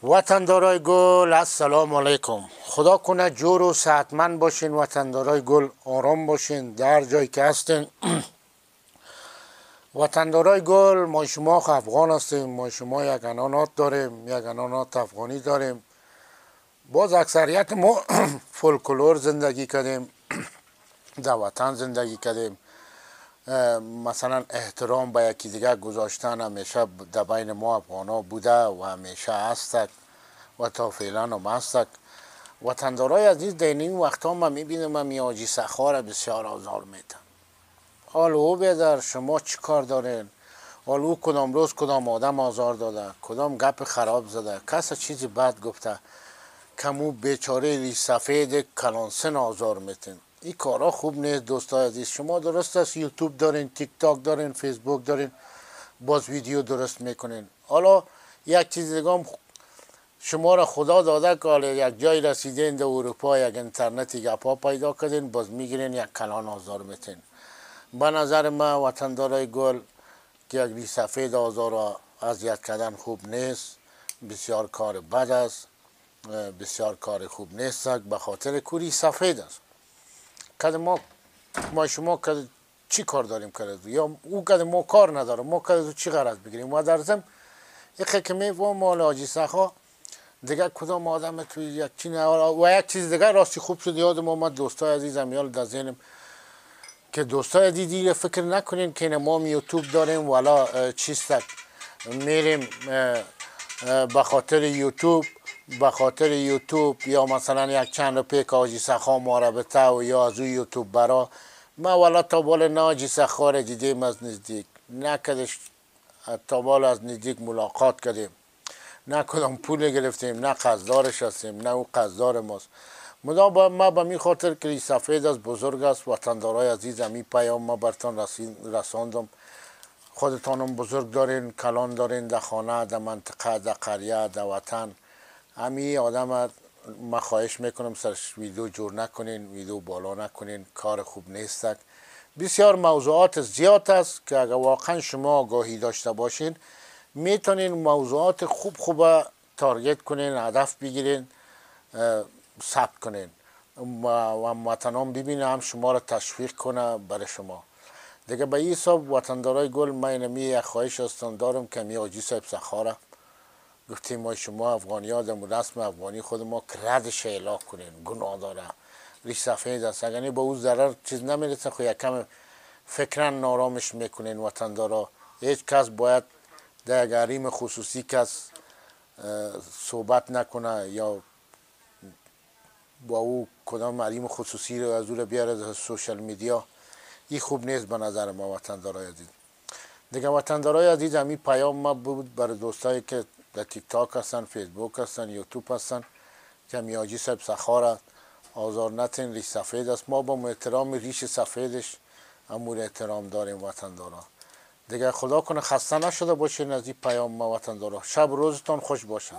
وطندارای گل السلام علیکم. خدا کنه جور و صحتمند باشین. وطندارای گل آرام باشین در جایی که هستین. وطندارای گل ما شما افغان هستیم. ما شما یک انانات داریم، یک انانات افغانی داریم. باز اکثریت ما فولکلور زندگی کردیم، در وطن زندگی کردیم. مثلا احترام به یکی دیگه گذاشتن همیشه در بین ما افغانا بوده و همیشه هستک و تا فعلا هم هستک. وطندارای عزیز در این وقتا ما میبینم همی حاجی سخا را بسیار آزار میتن. حال او بیادر شما چی کار دارین؟ حال او کدام روز کدام آدم آزار داده، کدام گپ خراب زده، کس چیزی بد گفته کمو بیچاره ری سفید کلانسن آزار میتن. این کارا خوب نیست دوستای عزیز. شما درست است یوتیوب دارین، تیک تاک دارین، فیسبوک دارین، باز ویدیو درست میکنین. حالا یک چیز دیگه شما را خدا داده که حالا یک جای رسیدین در اروپا، یک اینترنتی گپا پیدا کردین، باز میگیرین یک کلان آزار میتین. به نظر من وطندارای گل که یک ری سفید آزار را اذیت کردن خوب نیست، بسیار کار بد است، بسیار کار خوب نیست. به خاطر کوری سفید است که ما شما که چی کار داریم کرد یا او که ما کار نداره، ما که چی غرض بگیریم. و در ضمن یکی که میفهم مال حاجی سخا دیگه کدام آدم توی یک چی نه. و یک چیز دیگه راستی خوب شد یادم اومد دوستای عزیزم، یاد در ذهنم که دوستای دیگه فکر نکنین که ما یوتیوب داریم والا چیستک میریم به خاطر یوتیوب یا مثلا یک چند روپیه که حاجی سخا مرابطه و یا از او یوتیوب برا ما والا تا بال نه حاجی سخا را دیدیم از نزدیک، نه کدش تا بال از نزدیک ملاقات کردیم، نه کدام پول گرفتیم، نه قصدارش هستیم نه او قصدار ماست. ما به می خاطر که سفید از بزرگ است. وطندارای عزیزم این پیام ما برتان رساندم. خودتانم بزرگ دارین، کلان دارین در خانه، در منطقه، در قریه، در وطن. همین آدم ما خواهش میکنم سرش ویدیو جور نکنین، ویدیو بالا نکنین، کار خوب نیست. بسیار موضوعات زیاد است که اگر واقعا شما آگاهی داشته باشین میتونین موضوعات خوب تارگت کنین، هدف بگیرین، ثبت کنین و وطنان ببینه هم شما را تشویق کنه برای شما دیگه. به این حساب وطندارای گل من یک خواهش هستم دارم که می حاجی صاحب سخا را گفتیم ما شما افغانی ها در رسم افغانی خود ما ردش اعلام کنین، گناه داره، ریش سفید است. اگر با او ضرر چیز نمیرسه خو یکم فکرا نارامش میکنین وطندارا. هیچ کس باید در یک حریم خصوصی کس صحبت نکنه یا با او کدام حریم خصوصی رو از او رو بیاره از سوشل میدیا. این خوب نیست به نظر ما وطندارای عزیز. دیگه وطندارای عزیز همین پیام ما بود برای دوستایی که در تیک تاک هستن، فیسبوک هستن، یوتیوب هستن که می حاجی صاحب سخا را آزار نتین، ریش سفید است. ما با احترام ریش سفیدش امور احترام داریم وطندارا. دیگه خدا کنه خسته نشده باشین از این پیام ما وطندارا. شب روزتان خوش باشه.